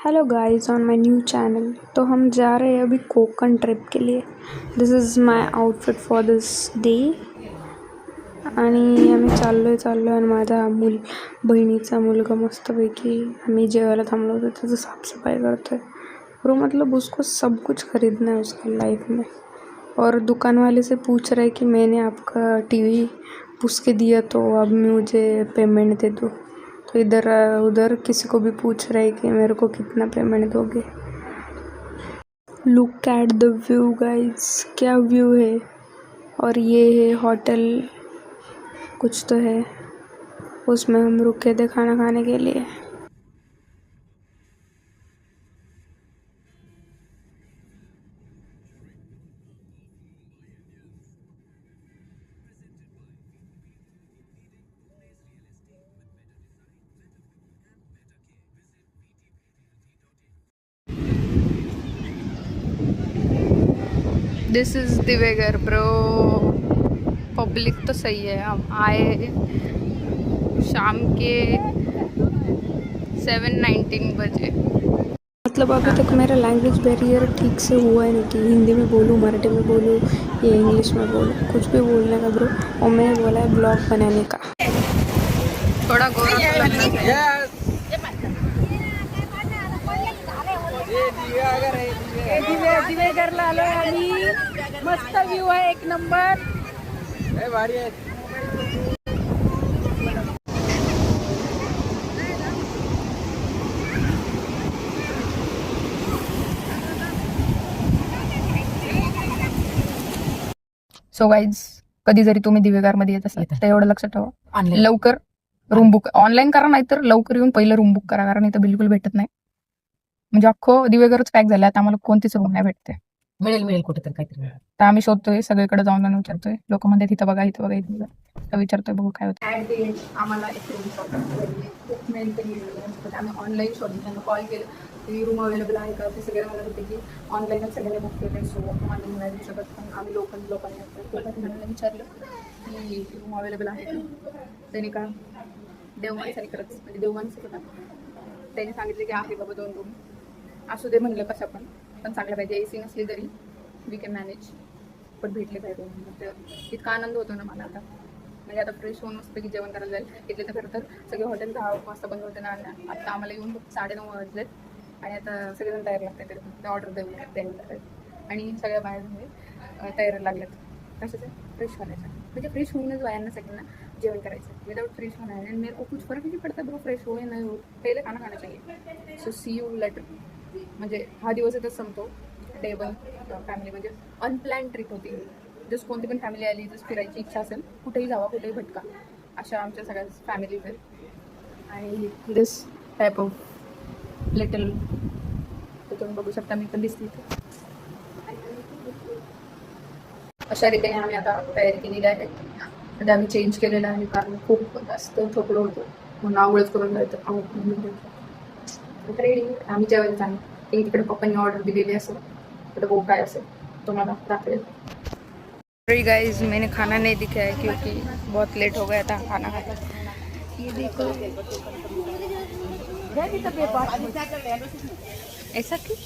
Hello guys on my new channel. तो हम जा रहे हैं अभी कोकण ट्रिप के लिए। This is my outfit for this day आणि आम्ही चाललो आणि माझा बहिणीचा मुलगा मस्तपैकी आम्ही जेवायला थांबलो होतो त्याचं साफसफाई करतोय। और मतलब उसको सब कुछ खरीदना है उसकी लाइफ में। और दुकान वाले से पूछ रहा है कि मैंने आपका टीवी पूछ के दिया तो अब मुझे पेमेंट दे दो। तो इधर उधर किसी को भी पूछ रहा है कि मेरे को कितना पेमेंट दोगे। Look at the view guys, क्या व्यू है। और ये है होटल, कुछ तो है, उसमें हम रुके थे खाना खाने के लिए। दिस इज दिवेगर ब्रो। पब्लिक तो सही है। हम आए शाम के 7:19 बजे। मतलब अभी तक मेरा लैंग्वेज बैरियर ठीक से हुआ है नहीं कि हिंदी में बोलूँ, मराठी में बोलूँ या इंग्लिश में बोलूँ, कुछ भी बोलने का ब्रो। और मैंने बोला है ब्लॉग बनाने का। थोड़ा गोरा तो लगना चाहिए। दिवेगरला आलोय आम्ही। मस्त व्ह्यू आहे, एक नंबर भारी आहे। सो गाईज, कधी जरी तुम्ही दिवेगारमध्ये येत असाल तर एवढं लक्षात ठेवा, लवकर रूम बुक ऑनलाईन करा, नाहीतर लवकर येऊन पहिलं रूम बुक करा, कारण इथं बिलकुल भेटत नाही। म्हणजे अख्खं दिवेघरच पॅक झालं, आता आम्हाला कोणतीच रूम नाही भेटते। मिळेल कुठे तर काहीतरी। तर आम्ही शोधतोय, सगळीकडे जाऊन विचारतोय, लोक म्हणतात इथं बघा इथं बघा इथं बघा, तर विचारतोय बघू काय होतं। आम्हाला एक आम्ही ऑनलाईन शोधून त्यांना कॉल केलं की रूम अवेलेबल आहे का, ते सगळे मला होते की ऑनलाईनच सगळ्यांना बुक केले, सो आम्हाला नाही देऊ शकत। पण आम्ही लोकांना विचारलं की रूम अवेलेबल आहे का। त्याने का देवमानसरी करत म्हणजे देवमानसर होता, त्यांनी सांगितले की आहे बाबा 2 रूम, असू दे म्हणलं कसं पण चांगलं पाहिजे, AC नसली तरी वी कॅन मॅनेज, पण भेटले पाहिजे। तर इतका आनंद होतो ना मला आता, म्हणजे आता फ्रेश होऊन मस्तपैकी जेवण करायला जाईल। इथले तर खरं तर सगळे हॉटेल 10 वाजता बंद होते ना, आता आम्हाला येऊन 9:30 वाजलेत आणि आता सगळेजण तयार लागतात, तरी ऑर्डर द्यायला आणि सगळ्या बाहेर तयार लागल्यात कशाचं, फ्रेश होण्याचं। म्हणजे फ्रेश होऊनच बायांना सगळ्यांना जेवण करायचं, विदाउट फ्रेश होना है एंड मेरे को कुछ फर्क नहीं पड़ता ब्रो, फ्रेश हो या नहीं हो, पहले खाना खाना चाहिए। So see you later. म्हणजे हा दिवस इथंच संपतो। डे 1 फॅमिली म्हणजे अनप्लॅन ट्रिप होती। जस्ट कोणती पण फॅमिली आली, जस्ट फिरायची इच्छा असेल, कुठेही जावा कुठेही भटका, अशा आमच्या सगळ्या फॅमिलीज आहेत। आणि दिस टाईप ऑफ लिटल, तुम्ही बघू शकता, मी पण दिसते इथे। अशा रीतीने आम्ही आता तयारी केलेली आहे। आता आम्ही चेंज केलेलं आहे, कारण खूप जास्त थकलो होतो म्हणून आंघोळच करून जायचं। रेडी आम्ही जेवायला जाणार, तिकडे पप्पांनी ऑर्डर दिलेली असेल, तर वो काय असेल तुम्हाला दाखवेल। सॉरी गाइस, मैंने खाना नहीं दिखाया क्योंकि बहुत लेट हो गया था खाना खाने। ये देखो, ऐसा क्यों?